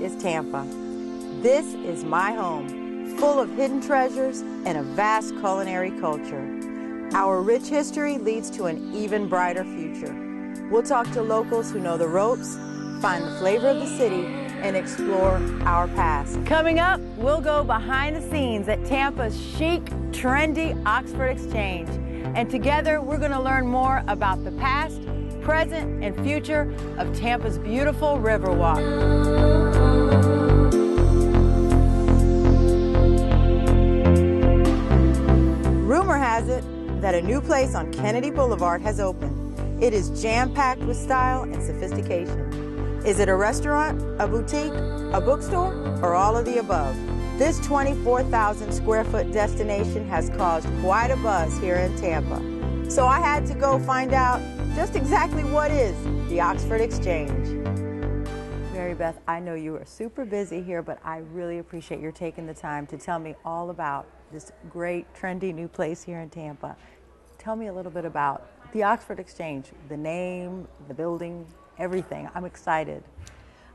is Tampa. This is my home, full of hidden treasures and a vast culinary culture. Our rich history leads to an even brighter future. We'll talk to locals who know the ropes, find the flavor of the city, and explore our past. Coming up, we'll go behind the scenes at Tampa's chic, trendy Oxford Exchange. And together, we're going to learn more about the past, present, and future of Tampa's beautiful Riverwalk. Rumor has it that a new place on Kennedy Boulevard has opened. It is jam-packed with style and sophistication. Is it a restaurant, a boutique, a bookstore, or all of the above? This 24,000 square foot destination has caused quite a buzz here in Tampa. So I had to go find out just exactly what is the Oxford Exchange. Mary Beth, I know you are super busy here, but I really appreciate your taking the time to tell me all about this great, trendy new place here in Tampa. Tell me a little bit about the Oxford Exchange, the name, the building, everything. I'm excited.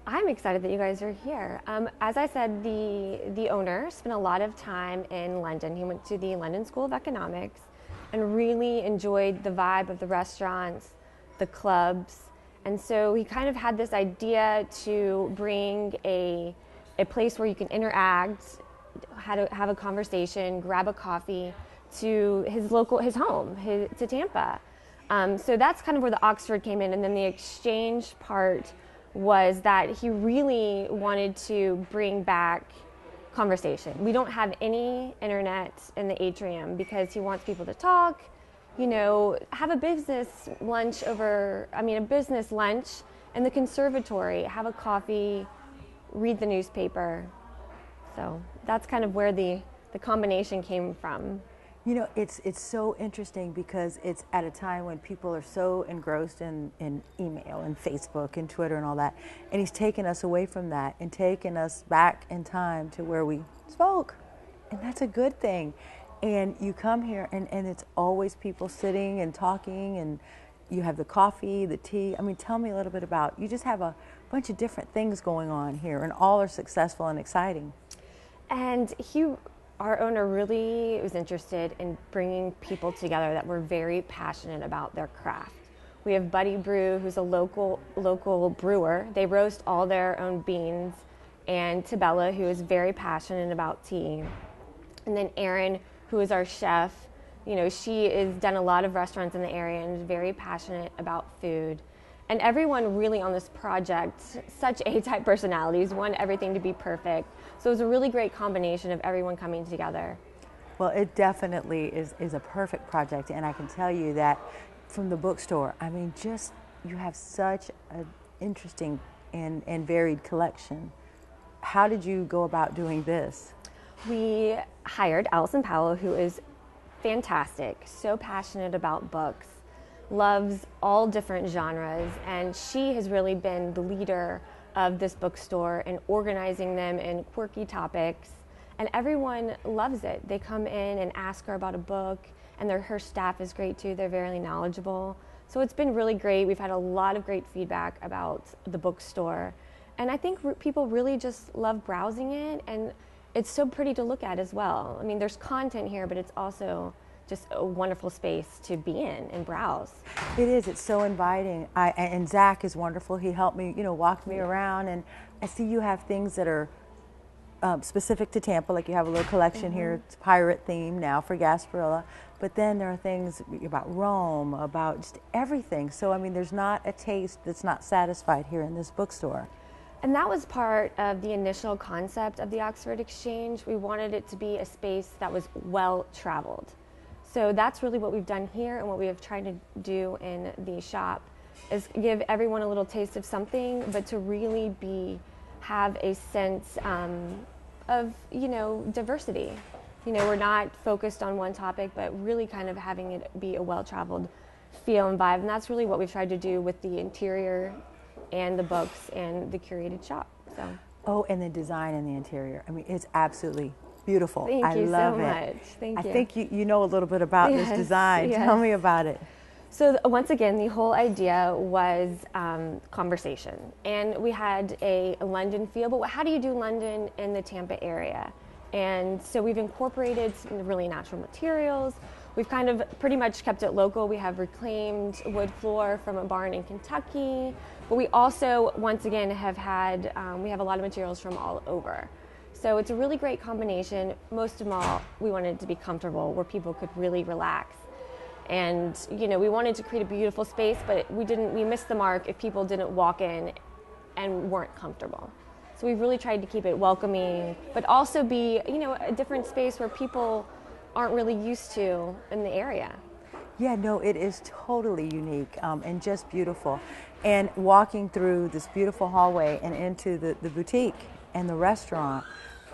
I'm excited that you guys are here. As I said, the owner spent a lot of time in London. He went to the London School of Economics and really enjoyed the vibe of the restaurants, the clubs. And so he kind of had this idea to bring a place where you can interact, have a conversation, grab a coffee to his home, to Tampa. So that's kind of where the Oxford came in. And then the exchange part was that he really wanted to bring back conversation. We don't have any internet in the atrium because he wants people to talk, have a business lunch in the conservatory, have a coffee, read the newspaper. So that's kind of where the combination came from. It's so interesting because it's at a time when people are so engrossed in email and Facebook and Twitter and all that. And he's taken us away from that and taken us back in time to where we spoke. And that's a good thing. And you come here and it's always people sitting and talking, and you have the coffee, the tea. I mean, tell me a little bit about, you just have a bunch of different things going on here, and all are successful and exciting. And our owner really was interested in bringing people together that were very passionate about their craft. We have Buddy Brew, who's a local brewer. They roast all their own beans, and Tabella, who is very passionate about tea. And then Erin, who is our chef. She has done a lot of restaurants in the area and is very passionate about food. And everyone really on this project, such A-type personalities, want everything to be perfect. So it was a really great combination of everyone coming together. Well, it definitely is a perfect project, and I can tell you that from the bookstore, I mean, you have such an interesting and varied collection. How did you go about doing this? We hired Allison Powell, who is fantastic, so passionate about books, loves all different genres, and she has really been the leader of this bookstore and organizing them in quirky topics, and everyone loves it. They come in and ask her about a book, and her staff is great too. They're very knowledgeable. So it's been really great. We've had a lot of great feedback about the bookstore, and I think people really just love browsing it, and it's so pretty to look at as well. I mean, there's content here, but it's also just a wonderful space to be in and browse. It is. It's so inviting. And Zach is wonderful. He helped me, walked me around. And I see you have things that are specific to Tampa, like you have a little collection here. It's pirate themed now for Gasparilla. But then there are things about Rome, about just everything. So, I mean, there's not a taste that's not satisfied here in this bookstore. And that was part of the initial concept of the Oxford Exchange. We wanted it to be a space that was well-traveled. So that's really what we've done here, and what we have tried to do in the shop is give everyone a little taste of something, but to really have a sense of diversity. We're not focused on one topic, but really kind of having it be a well-traveled feel and vibe. And that's really what we've tried to do with the interior and the books and the curated shop. So. Oh, and the design in the interior. I mean, it's absolutely beautiful. Thank you I love so it. much. Thank you. I think you know a little bit about this design. Yes. Tell me about it. So once again, the whole idea was conversation, and we had a London feel, but how do you do London in the Tampa area? And so we've incorporated some really natural materials. We've kind of pretty much kept it local. We have reclaimed wood floor from a barn in Kentucky, but we also, once again, have had, we have a lot of materials from all over. So it's a really great combination. Most of all, we wanted it to be comfortable, where people could really relax. And, you know, we wanted to create a beautiful space, but we missed the mark if people didn't walk in and weren't comfortable. So we've really tried to keep it welcoming, but also be, you know, a different space where people aren't really used to in the area. Yeah, no, it is totally unique and just beautiful. And walking through this beautiful hallway and into the boutique and the restaurant,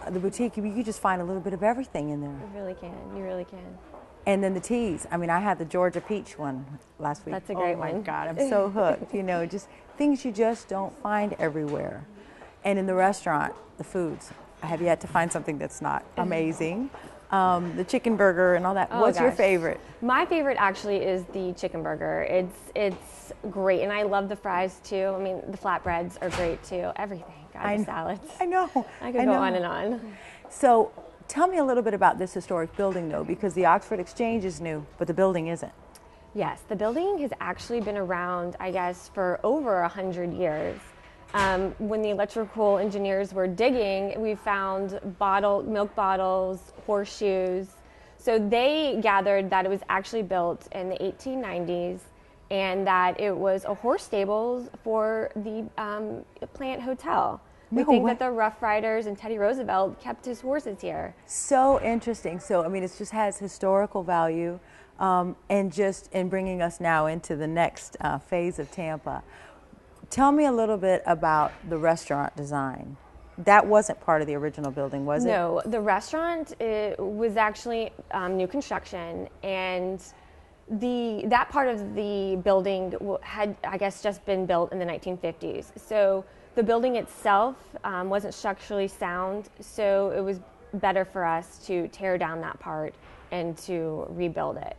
the boutique, you just find a little bit of everything in there. You really can. You really can. And then the teas. I mean, I had the Georgia peach one last week. That's a great one. Oh my God, I'm so hooked. You know, just things you just don't find everywhere. And in the restaurant, the foods. I have yet to find something that's not amazing. The chicken burger and all that. Oh, What's your gosh. favorite? My favorite actually is the chicken burger. It's great, and I love the fries too. I mean, the flatbreads are great too. Everything. God, the salads. I know. I could go on and on. So tell me a little bit about this historic building, though, because the Oxford Exchange is new, but the building isn't. Yes, the building has actually been around, I guess, for over 100 years. When the electrical engineers were digging, we found milk bottles, horseshoes. So they gathered that it was actually built in the 1890s and that it was a horse stables for the Plant Hotel. We think that the Rough Riders and Teddy Roosevelt kept his horses here. So interesting. So, I mean, it just has historical value and just in bringing us now into the next phase of Tampa. Tell me a little bit about the restaurant design. That wasn't part of the original building, was it? No, the restaurant was actually new construction, and that part of the building had, I guess, just been built in the 1950s. So the building itself wasn't structurally sound, so it was better for us to tear down that part and to rebuild it.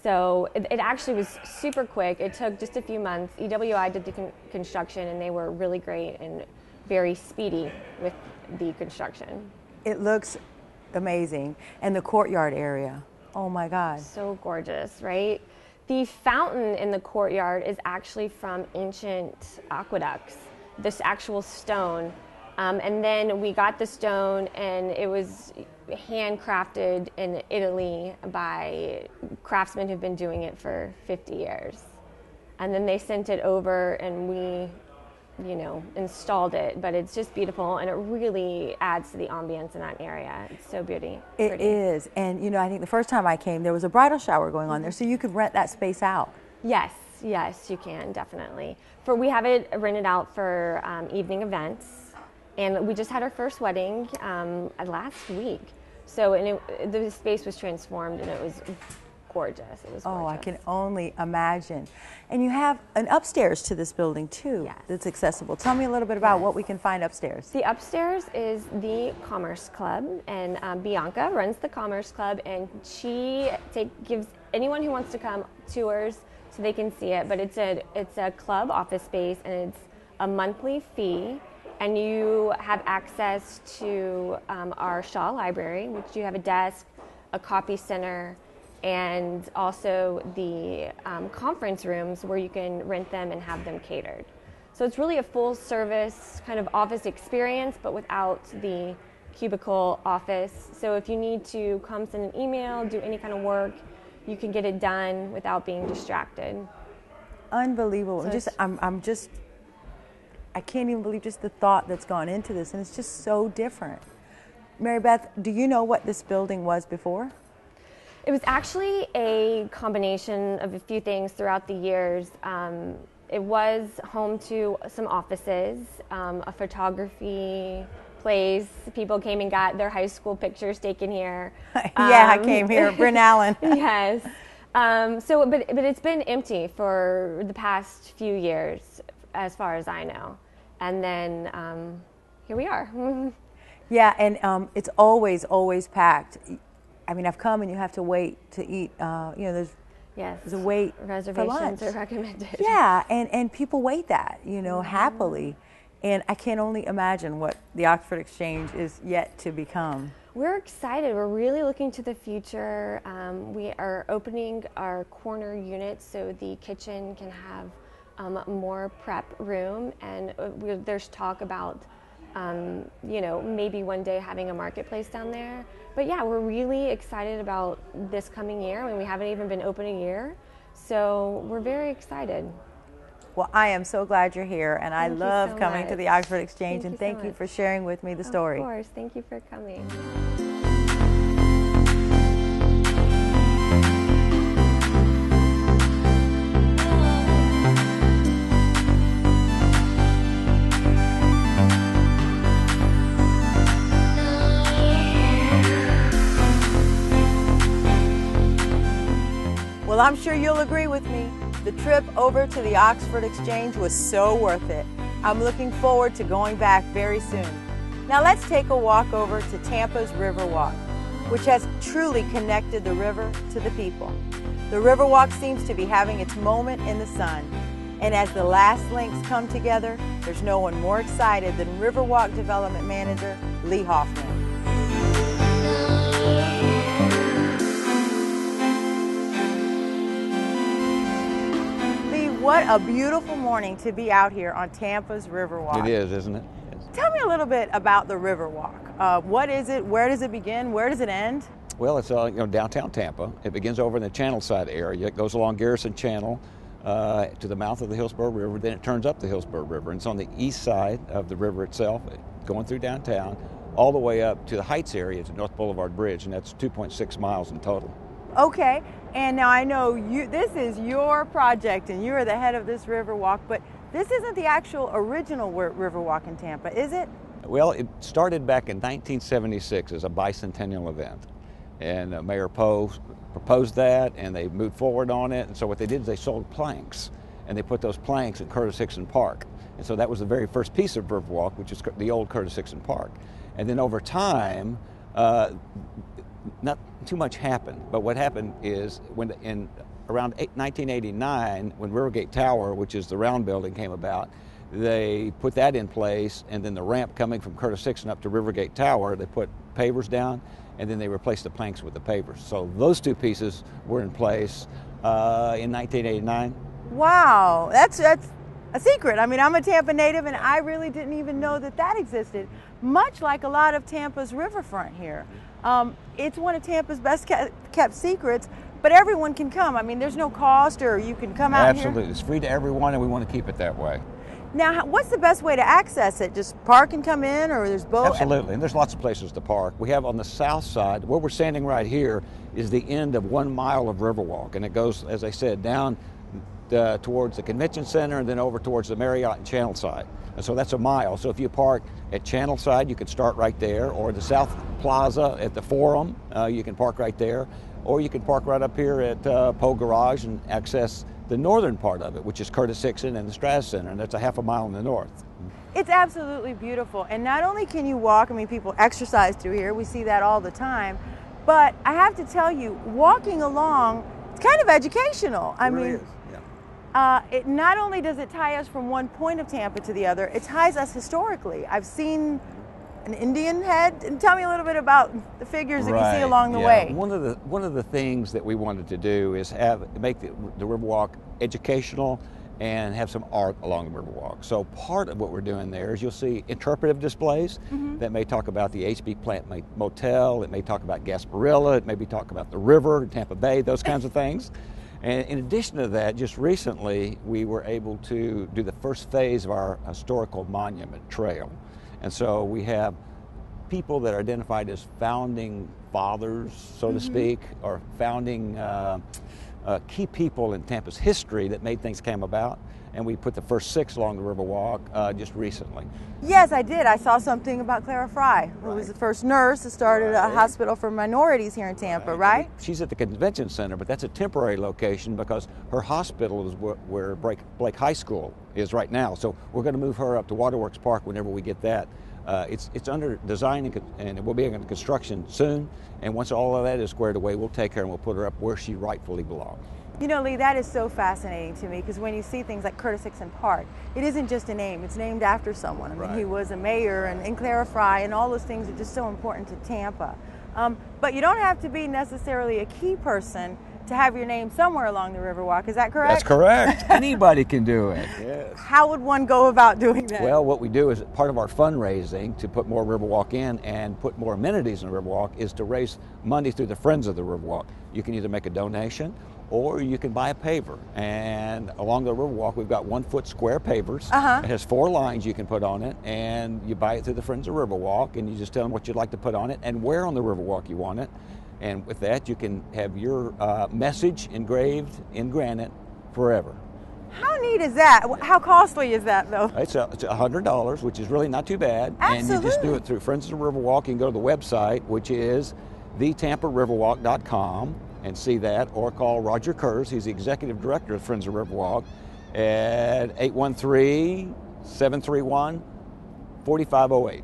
So it actually was super quick. It took just a few months. EWI did the construction, and they were really great and very speedy with the construction. It looks amazing. And the courtyard area, oh my God. So gorgeous, right? The fountain in the courtyard is actually from ancient aqueducts, this actual stone. And then we got the stone, and it was handcrafted in Italy by craftsmen who've been doing it for 50 years. And then they sent it over, and we, you know, installed it. But it's just beautiful, and it really adds to the ambience in that area. It's so pretty. It is. And, you know, I think the first time I came, there was a bridal shower going on there, so you could rent that space out. Yes, you can, definitely. We have it rented out for evening events. And we just had our first wedding last week. So the space was transformed, and it was gorgeous. It was gorgeous. Oh, I can only imagine. And you have an upstairs to this building, too, yes, that's accessible. Tell me a little bit about what we can find upstairs. The upstairs is the Commerce Club, and Bianca runs the Commerce Club, and she gives anyone who wants to come tours so they can see it. But it's a club office space, and it's a monthly fee. And you have access to our Shaw Library, which you have a desk, a copy center, and also the conference rooms where you can rent them and have them catered. So it's really a full service kind of office experience, but without the cubicle office. So if you need to come send an email, do any kind of work, you can get it done without being distracted. Unbelievable. So I can't even believe just the thought that's gone into this, and it's just so different. Mary Beth, do you know what this building was before? It was actually a combination of a few things throughout the years. It was home to some offices, a photography place. People came and got their high school pictures taken here. Yeah, I came here, Bryn Allen. Yes. But it's been empty for the past few years, as far as I know. And then here we are. Yeah, and it's always packed. I mean, I've come and you have to wait to eat. There's Yes. There's a wait Reservations for are lunch. recommended. Yeah, and people wait that, happily. And I can only imagine what the Oxford Exchange is yet to become. We're excited. We're really looking to the future. We are opening our corner unit so the kitchen can have more prep room, and there's talk about maybe one day having a marketplace down there. But yeah, we're really excited about this coming year. I mean, we haven't even been open a year, so we're very excited. Well, I am so glad you're here, and I love coming to the Oxford Exchange, and thank you for sharing with me the story. Of course, thank you for coming. Well, I'm sure you'll agree with me. The trip over to the Oxford Exchange was so worth it. I'm looking forward to going back very soon. Now let's take a walk over to Tampa's Riverwalk, which has truly connected the river to the people. The Riverwalk seems to be having its moment in the sun. And as the last links come together, there's no one more excited than Riverwalk Development Manager Lee Hoffman. What a beautiful morning to be out here on Tampa's Riverwalk. It is, isn't it? Tell me a little bit about the Riverwalk. What is it? Where does it begin? Where does it end? Well, it's downtown Tampa. It begins over in the Channel Side area. It goes along Garrison Channel to the mouth of the Hillsborough River. Then it turns up the Hillsborough River. And it's on the east side of the river itself, going through downtown, all the way up to the Heights area to North Boulevard Bridge, and that's 2.6 miles in total. Okay, and now I know this is your project and you are the head of this Riverwalk, but this isn't the actual original Riverwalk in Tampa, is it? Well, it started back in 1976 as a bicentennial event, and Mayor Poe proposed that, and they moved forward on it. And so what they did is they sold planks, and they put those planks in Curtis Hixon Park. And so that was the very first piece of Riverwalk, which is the old Curtis Hixon Park. And then over time, not too much happened, but what happened is around 1989, when Rivergate Tower, which is the round building, came about, they put that in place, and then the ramp coming from Curtis Hixon up to Rivergate Tower, they put pavers down, and then they replaced the planks with the pavers. So those two pieces were in place in 1989. Wow, that's a secret. I mean, I'm a Tampa native, and I really didn't even know that existed, much like a lot of Tampa's riverfront here. It's one of Tampa's best kept secrets, but everyone can come. I mean, there's no cost, or you can come out here. Absolutely. It's free to everyone, and we want to keep it that way. Now, what's the best way to access it? Just park and come in, or there's both? Absolutely, and there's lots of places to park. We have on the south side, where we're standing right here, is the end of 1 mile of Riverwalk, and it goes, as I said, down towards the convention center and then over towards the Marriott and Channel side. And so that's a mile. So if you park at Channel side, you could start right there, or the South Plaza at the Forum, you can park right there, or you can park right up here at Poe Garage and access the northern part of it, which is Curtis Hixon and the Strass Center, and that's a half a mile in the north. It's absolutely beautiful, and not only can you walk, I mean, people exercise through here, we see that all the time, but I have to tell you, walking along, it's kind of educational. It really is. It not only does it tie us from one point of Tampa to the other, it ties us historically. I've seen an Indian head, and tell me a little bit about the figures that you see along the way. One of the things that we wanted to do is make the Riverwalk educational and have some art along the Riverwalk. So part of what we're doing there is you'll see interpretive displays that may talk about the HB Plant Motel, it may talk about Gasparilla, it may talk about the river, Tampa Bay, those kinds of things. And in addition to that, just recently, we were able to do the first phase of our historical monument trail. And so we have people that are identified as founding fathers, so to speak, or founding key people in Tampa's history that made things come about. And we put the first 6 along the Riverwalk just recently. Yes, I did. I saw something about Clara Fry, who was the first nurse that started a hospital for minorities here in Tampa, right? She's at the convention center, but that's a temporary location because her hospital is where Blake High School is right now. So we're going to move her up to Waterworks Park whenever we get that. It's under design and it will be under construction soon. And once all of that is squared away, we'll take her and we'll put her up where she rightfully belongs. You know, Lee, that is so fascinating to me, because when you see things like Curtis Hixon Park, it isn't just a name, it's named after someone. I mean, he was a mayor, and Clara Fry, and all those things are just so important to Tampa. But you don't have to be necessarily a key person to have your name somewhere along the Riverwalk, is that correct? That's correct. Anybody can do it. Yes. How would one go about doing that? Well, what we do is part of our fundraising to put more Riverwalk in and put more amenities in the Riverwalk is to raise money through the Friends of the Riverwalk. You can either make a donation or you can buy a paver. And along the Riverwalk, we've got 1 foot square pavers. It has 4 lines you can put on it, and you buy it through the Friends of Riverwalk, and you just tell them what you'd like to put on it and where on the Riverwalk you want it. And with that, you can have your message engraved in granite forever. How neat is that? How costly is that, though? It's $100, which is really not too bad. Absolutely. And you just do it through Friends of the Riverwalk. You can go to the website, which is thetampariverwalk.com, and see that, or call Roger Kurz. He's the executive director of Friends of Riverwalk at 813-731-4508.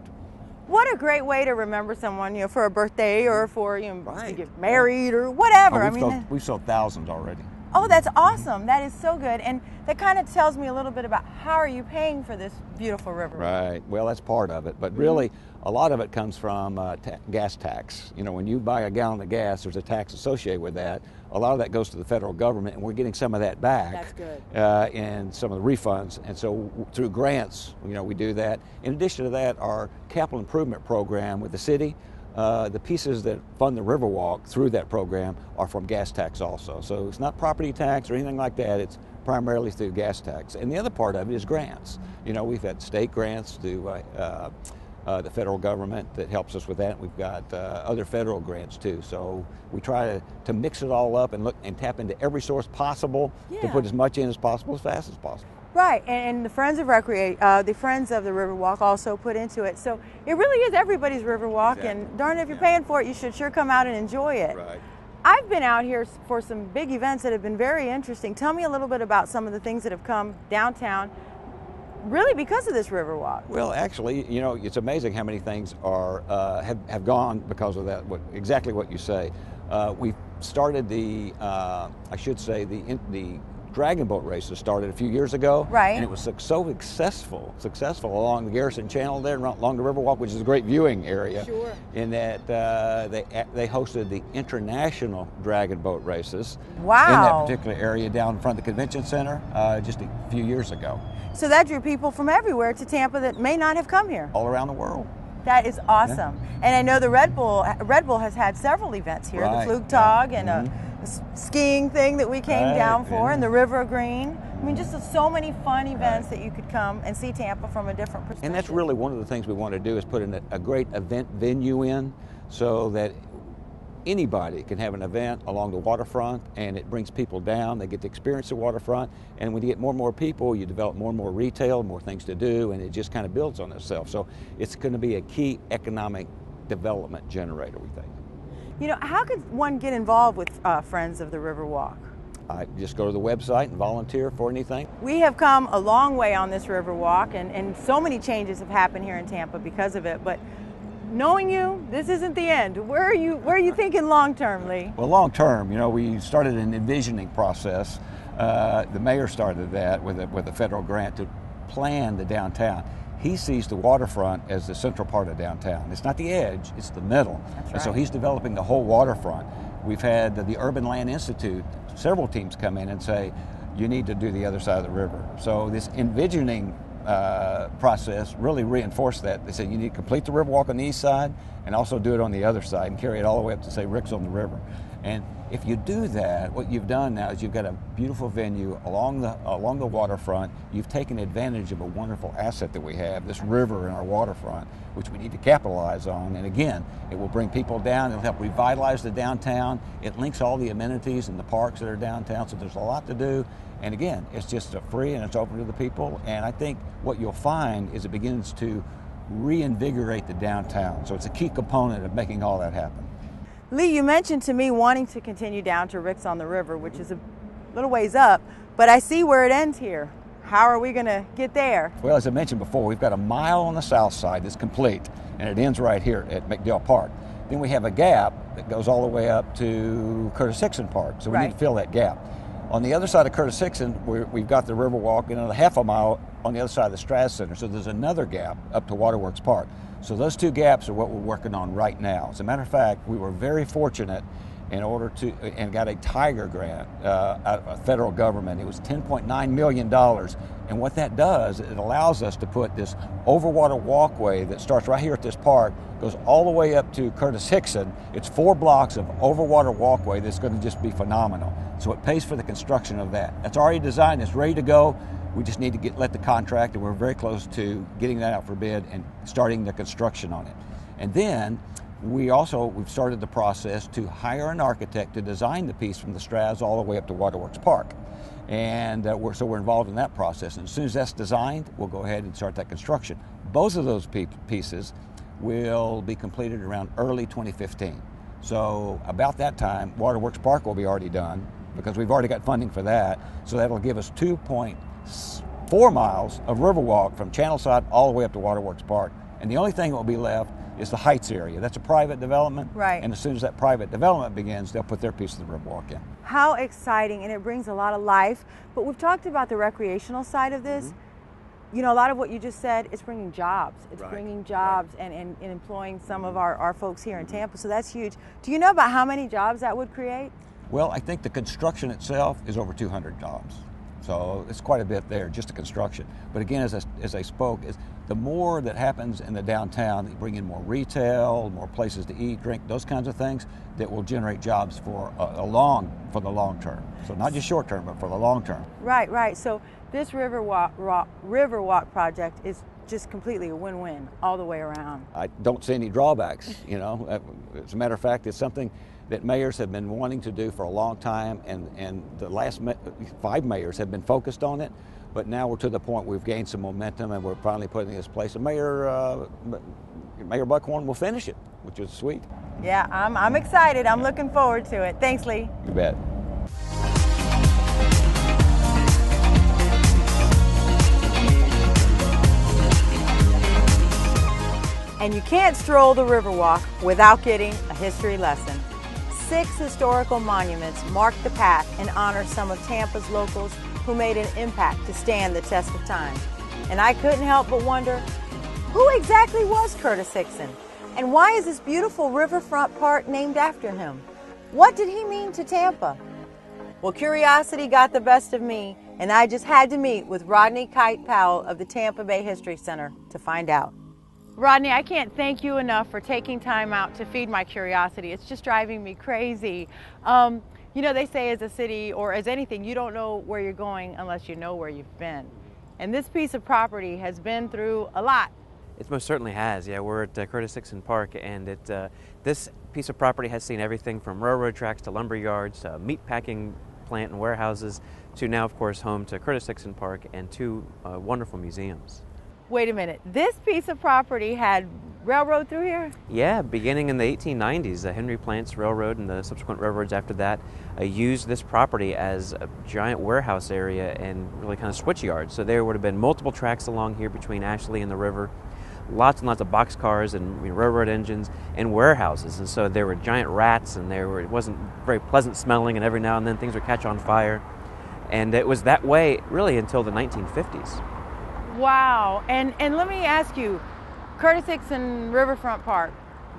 What a great way to remember someone, you know, for a birthday or for, you know, to get married or whatever. We've sold thousands already. Oh, that's awesome. That is so good. And that kind of tells me a little bit about how are you paying for this beautiful river. Right. Well, that's part of it. But really, a lot of it comes from gas tax. You know, when you buy a gallon of gas, there's a tax associated with that. A lot of that goes to the federal government, and we're getting some of that back. That's good. In some of the refunds. And so through grants, you know, we do that. In addition to that, our capital improvement program with the city, the pieces that fund the Riverwalk through that program are from gas tax also. So it's not property tax or anything like that. It's primarily through gas tax. And the other part of it is grants. You know, we've had state grants through the federal government that helps us with that. We've got other federal grants too. So we try to mix it all up and look and tap into every source possible to put as much in as possible as fast as possible. Right, and the Friends of the Riverwalk also put into it. So it really is everybody's Riverwalk, and darn, if you're paying for it, you should sure come out and enjoy it. Right. I've been out here for some big events that have been very interesting. Tell me a little bit about some of the things that have come downtown, really because of this Riverwalk. Well, actually, you know, it's amazing how many things are have gone because of that. Exactly what you say. We started the Dragon Boat races started a few years ago, right? And it was so successful along the Garrison Channel there, along the Riverwalk, which is a great viewing area. Sure. In that they hosted the international Dragon Boat races. Wow. In that particular area down in front of the convention center just a few years ago. So that drew people from everywhere to Tampa that may not have come here. All around the world. That is awesome. Yeah. And I know the Red Bull has had several events here, the Flugtag and a skiing thing that we came down for, and the River Green. I mean, just so many fun events that you could come and see Tampa from a different perspective. And that's really one of the things we want to do, is put in a great event venue in, so that anybody can have an event along the waterfront, and it brings people down. They get to experience the waterfront, and when you get more and more people, you develop more and more retail, more things to do, and it just kind of builds on itself. So it's going to be a key economic development generator, we think. You know, how could one get involved with Friends of the Riverwalk? Just go to the website and volunteer for anything. We have come a long way on this Riverwalk, and so many changes have happened here in Tampa because of it. But knowing you, this isn't the end. Where are you thinking long term, Lee? Well, long term, you know, we started an envisioning process. The mayor started that with a federal grant to plan the downtown. He sees the waterfront as the central part of downtown. It's not the edge, it's the middle. That's right. And so he's developing the whole waterfront. We've had the Urban Land Institute, several teams come in and say, you need to do the other side of the river. So this envisioning process really reinforced that. They said you need to complete the Riverwalk on the east side and also do it on the other side and carry it all the way up to, say, Rick's on the River. And if you do that, what you've done now is you've got a beautiful venue along the waterfront. You've taken advantage of a wonderful asset that we have, this river in our waterfront, which we need to capitalize on. And again, it will bring people down. It'll help revitalize the downtown. It links all the amenities and the parks that are downtown, so there's a lot to do. And again, it's just free and it's open to the people. And I think what you'll find is it begins to reinvigorate the downtown. So it's a key component of making all that happen. Lee, you mentioned to me wanting to continue down to Rick's on the River, which is a little ways up, but I see where it ends here. How are we going to get there? Well, as I mentioned before, we've got a mile on the south side that's complete, and it ends right here at McDale Park. Then we have a gap that goes all the way up to Curtis Hixon Park, so we need to fill that gap. On the other side of Curtis Hixon, we've got the Riverwalk, and a half a mile on the other side of the Strass Center. So there's another gap up to Waterworks Park. So those two gaps are what we're working on right now. As a matter of fact, we were very fortunate in order to, and got a Tiger grant out of the federal government. It was $10.9 million. And what that does, it allows us to put this overwater walkway that starts right here at this park, goes all the way up to Curtis Hixon. It's 4 blocks of overwater walkway that's going to just be phenomenal. So it pays for the construction of that. That's already designed, it's ready to go. We just need to let the contract, and we're very close to getting that out for bid and starting the construction on it. And then we've started the process to hire an architect to design the piece from the Straths all the way up to Waterworks Park. And we're involved in that process. And as soon as that's designed, we'll go ahead and start that construction. Both of those pieces will be completed around early 2015. So about that time, Waterworks Park will be already done because we've already got funding for that. So that'll give us 2.4 miles of Riverwalk from Channelside all the way up to Waterworks Park. And the only thing that will be left is the Heights area. That's a private development. Right. And as soon as that private development begins, they'll put their piece of the Riverwalk in. How exciting, and it brings a lot of life. But we've talked about the recreational side of this. You know, a lot of what you just said is bringing jobs. It's bringing jobs and employing some of our folks here in Tampa, so that's huge. Do you know about how many jobs that would create? Well, I think the construction itself is over 200 jobs. So it's quite a bit there, just the construction. But again, as I spoke, the more that happens in the downtown, you bring in more retail, more places to eat, drink, those kinds of things that will generate jobs for the long term. So not just short term, but for the long term. Right, right. So this Riverwalk project is just completely a win-win all the way around. I don't see any drawbacks, you know. As a matter of fact, it's something that mayors have been wanting to do for a long time, and the last 5 mayors have been focused on it, but now we're to the point we've gained some momentum and we're finally putting this place. And Mayor Buckhorn will finish it, which is sweet. Yeah, I'm excited. I'm looking forward to it. Thanks, Lee. You bet. And you can't stroll the Riverwalk without getting a history lesson. 6 historical monuments mark the path and honor some of Tampa's locals who made an impact to stand the test of time. And I couldn't help but wonder, who exactly was Curtis Hixon? And why is this beautiful riverfront park named after him? What did he mean to Tampa? Well, curiosity got the best of me, and I just had to meet with Rodney Kite Powell of the Tampa Bay History Center to find out. Rodney, I can't thank you enough for taking time out to feed my curiosity. It's just driving me crazy. You know, they say as a city or as anything, you don't know where you're going unless you know where you've been. And this piece of property has been through a lot. It most certainly has. Yeah, we're at Curtis Hixon Park, and this piece of property has seen everything from railroad tracks to lumber yards, meat packing plant and warehouses, to now, of course, home to Curtis Hixon Park and 2 wonderful museums. Wait a minute, this piece of property had railroad through here? Yeah, beginning in the 1890s, the Henry Plants Railroad and the subsequent railroads after that used this property as a giant warehouse area and really kind of switch yards. So there would have been multiple tracks along here between Ashley and the river, lots and lots of boxcars and railroad engines and warehouses. And so there were giant rats, and it wasn't very pleasant smelling, and every now and then things would catch on fire. And it was that way really until the 1950s. Wow, and let me ask you, Curtis Hixon Riverfront Park,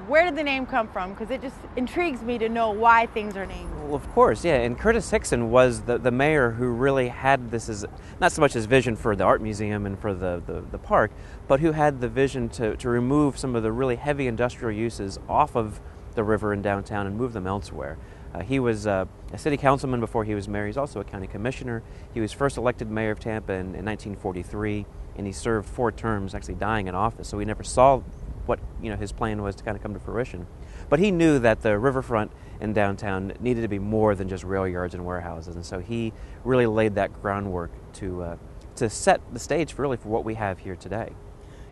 where did the name come from? Because it just intrigues me to know why things are named. Well, of course, yeah, and Curtis Hixon was the mayor who really had this as, not so much his vision for the art museum and for the park, but who had the vision to remove some of the really heavy industrial uses off of the river in downtown and move them elsewhere. He was a city councilman before he was mayor. He's also a county commissioner. He was first elected mayor of Tampa in 1943, and he served 4 terms, actually dying in office. So we never saw what his plan was to kind of come to fruition. But he knew that the riverfront in downtown needed to be more than just rail yards and warehouses, and so he really laid that groundwork to set the stage for what we have here today.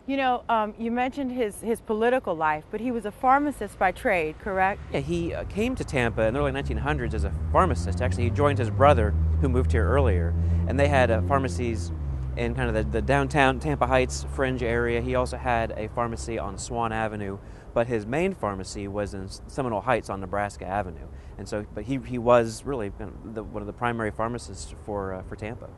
You know, you mentioned his political life, but he was a pharmacist by trade, correct? Yeah, he came to Tampa in the early 1900s as a pharmacist. Actually, he joined his brother, who moved here earlier, and they had pharmacies in kind of the downtown Tampa Heights fringe area. He also had a pharmacy on Swan Avenue, but his main pharmacy was in Seminole Heights on Nebraska Avenue. And so, but he was really one of the primary pharmacists for Tampa.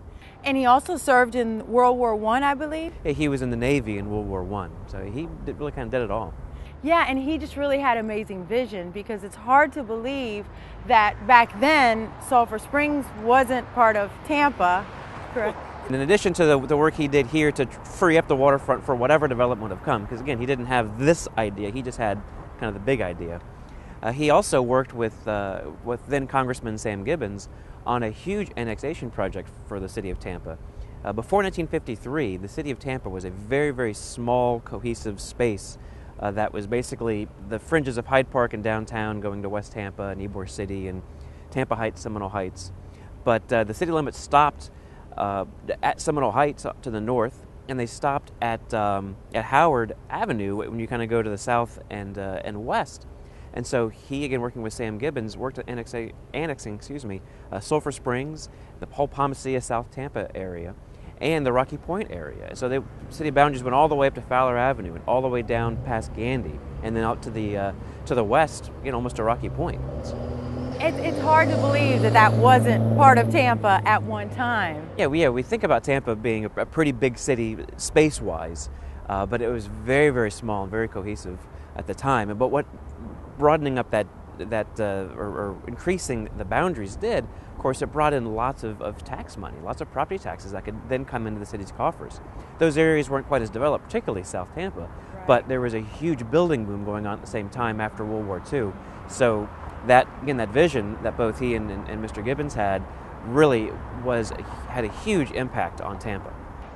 And he also served in World War I believe? Yeah, he was in the Navy in World War I, so he really kind of did it all. Yeah, and he just really had amazing vision, because it's hard to believe that back then Sulphur Springs wasn't part of Tampa, correct? And in addition to the work he did here to free up the waterfront for whatever development would have come, because again, he didn't have this idea, he just had kind of the big idea. He also worked with then Congressman Sam Gibbons on a huge annexation project for the city of Tampa. Before 1953, the city of Tampa was a very, very small, cohesive space that was basically the fringes of Hyde Park and downtown going to West Tampa and Ybor City and Tampa Heights, Seminole Heights. But the city limits stopped at Seminole Heights up to the north, and they stopped at Howard Avenue when you kind of go to the south and west. And so he, again working with Sam Gibbons, worked at annexing Sulphur Springs, the whole Palmacia, South Tampa area, and the Rocky Point area. So the city boundaries went all the way up to Fowler Avenue and all the way down past Gandy, and then out to the west, almost to Rocky Point. It's hard to believe that wasn't part of Tampa at one time. Yeah, we think about Tampa being a pretty big city space-wise, but it was very, very small and very cohesive at the time. But what broadening up or increasing the boundaries did, of course, it brought in lots of tax money, lots of property taxes that could then come into the city's coffers. Those areas weren't quite as developed, particularly South Tampa, right. But there was a huge building boom going on at the same time after World War II. So that vision that both he and Mr. Gibbons had really had a huge impact on Tampa.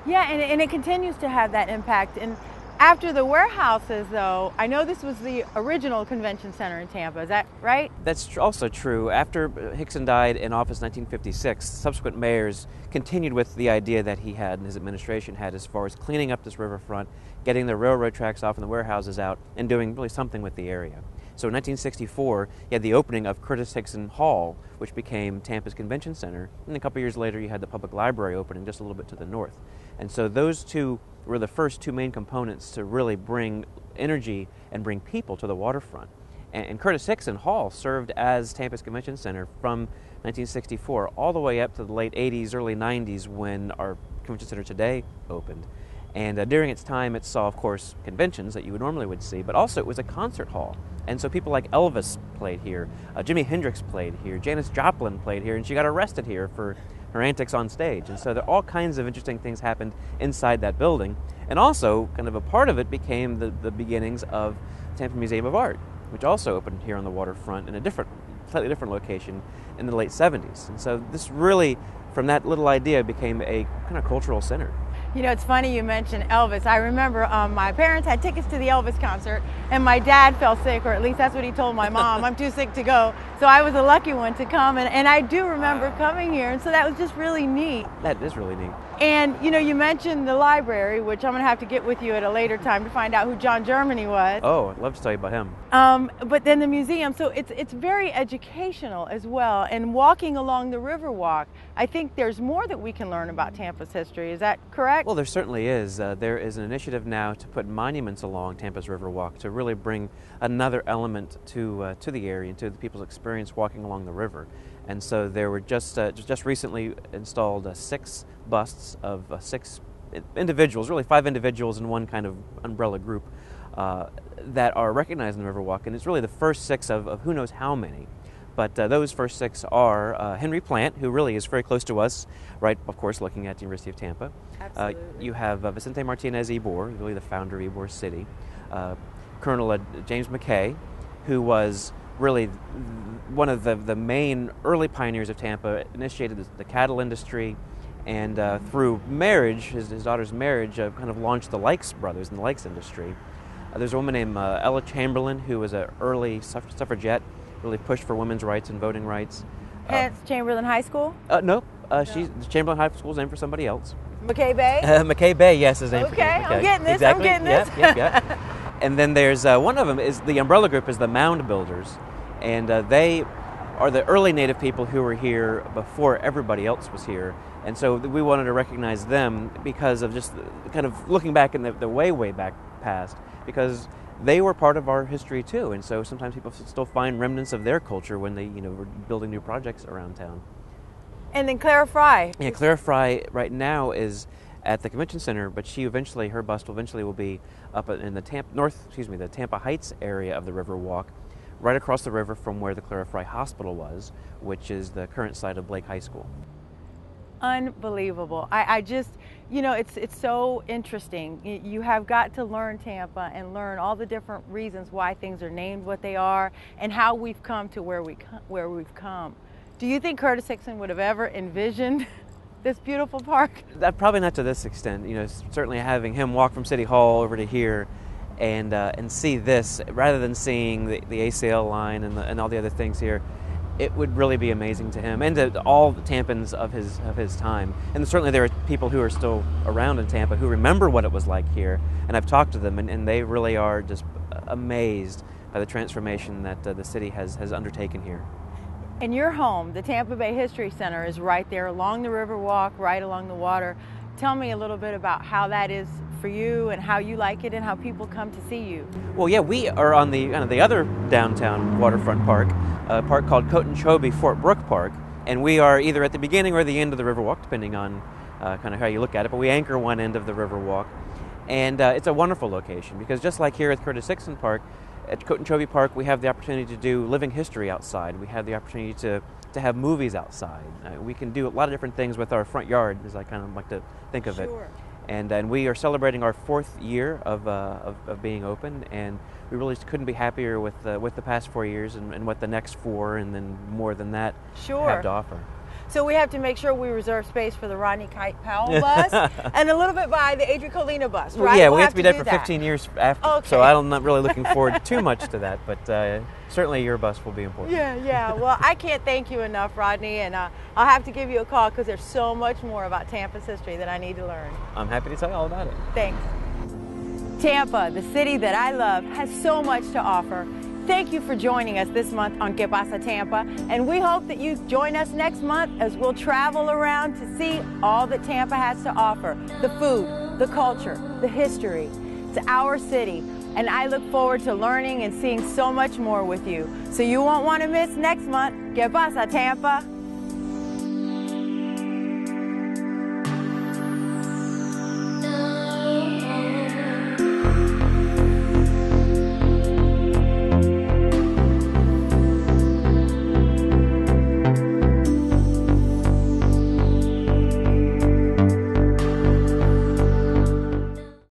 Yeah, and it continues to have that impact. And after the warehouses, though, I know this was the original convention center in Tampa. Is that right? That's also true. After Hixon died in office in 1956, subsequent mayors continued with the idea that he had and his administration had as far as cleaning up this riverfront, getting the railroad tracks off and the warehouses out, and doing really something with the area. So in 1964, you had the opening of Curtis Hixon Hall, which became Tampa's Convention Center. And a couple years later, you had the public library opening just a little bit to the north. And so those two were the first two main components to really bring energy and bring people to the waterfront. And Curtis Hixon Hall served as Tampa's Convention Center from 1964 all the way up to the late 80s, early 90s when our convention center today opened. And during its time, it saw, of course, conventions that you normally would see, but also it was a concert hall. And so people like Elvis played here, Jimi Hendrix played here, Janis Joplin played here, and she got arrested here for her antics on stage. And so all kinds of interesting things happened inside that building. And also, kind of a part of it became the beginnings of Tampa Museum of Art, which also opened here on the waterfront in a slightly different location in the late 70s. And so this really, from that little idea, became a kind of cultural center. You know, it's funny you mentioned Elvis. I remember my parents had tickets to the Elvis concert, and my dad fell sick, or at least that's what he told my mom. I'm too sick to go. So I was a lucky one to come, and I do remember coming here, and so that was just really neat. That is really neat. And, you know, you mentioned the library, which I'm going to have to get with you at a later time to find out who John Germany was. Oh, I'd love to tell you about him. But then the museum, so it's very educational as well. And walking along the Riverwalk, I think there's more that we can learn about Tampa's history. Is that correct? Well, there certainly is. There is an initiative now to put monuments along Tampa's Riverwalk to really bring another element to the area and to the people's experience walking along the river. And so there were just recently installed 6 busts of 6 individuals, really 5 individuals in one kind of umbrella group that are recognized in the Riverwalk. And it's really the first 6 of who knows how many. But those first 6 are Henry Plant, who really is very close to us, right, of course, looking at the University of Tampa. Absolutely. You have Vicente Martinez Ybor, really the founder of Ybor City. Colonel James McKay, who was really one of the main early pioneers of Tampa, initiated the cattle industry, and through marriage, his daughter's marriage, kind of launched the Likes brothers in the Likes industry. There's a woman named Ella Chamberlain, who was an early suffragette, really pushed for women's rights and voting rights. Hence Chamberlain High School? No, Chamberlain High School is named for somebody else. McKay Bay? McKay Bay, yes, is named for McKay. I'm getting this, exactly. I'm getting this. Yep. And then there's one of them is the umbrella group is the Mound Builders, and they are the early Native people who were here before everybody else was here. And so we wanted to recognize them because of just kind of looking back in the way back past, because they were part of our history too, and so sometimes people still find remnants of their culture when they, were building new projects around town. And then Clara Fry. Yeah, Clara Fry right now is at the convention center, but her bust will be up in the Tampa Heights area of the Riverwalk, right across the river from where the Clara Fry Hospital was, which is the current site of Blake High School. Unbelievable. I just, it's so interesting. You have got to learn Tampa and learn all the different reasons why things are named what they are and how we've come to where we've come. Do you think Curtis Hixon would have ever envisioned this beautiful park? Probably not to this extent. Certainly having him walk from City Hall over to here and see this, rather than seeing the ACL line and all the other things here, it would really be amazing to him and to all the Tampans of his time. And certainly there are people who are still around in Tampa who remember what it was like here, and I've talked to them, and they really are just amazed by the transformation that the city has undertaken here. And your home, the Tampa Bay History Center, is right there along the Riverwalk, right along the water. Tell me a little bit about how that is for you and how you like it and how people come to see you. Well, yeah, we are on the other downtown waterfront park, a park called Cotonchobee Fort Brooke Park, and we are either at the beginning or the end of the Riverwalk, depending on kind of how you look at it, but we anchor one end of the Riverwalk, and it's a wonderful location because just like here at Curtis Hixon Park, at Cotonchobee Park we have the opportunity to do living history outside. We have the opportunity to have movies outside. We can do a lot of different things with our front yard, as I kind of like to think of it. And we are celebrating our 4th year of being open, and we really couldn't be happier with the past 4 years and what the next 4 and then more than that have to offer. So we have to make sure we reserve space for the Rodney Kite Powell bus and a little bit by the Adria Colina bus, right? Well, yeah, we have to be there for 15 years after, okay. So I'm not really looking forward too much to that, but certainly your bus will be important. Yeah. Well, I can't thank you enough, Rodney, and I'll have to give you a call because there's so much more about Tampa's history that I need to learn. I'm happy to tell you all about it. Thanks. Tampa, the city that I love, has so much to offer. Thank you for joining us this month on Qué Pasa Tampa, and we hope that you join us next month as we'll travel around to see all that Tampa has to offer. The food, the culture, the history. It's our city, and I look forward to learning and seeing so much more with you. So you won't want to miss next month. Qué Pasa Tampa.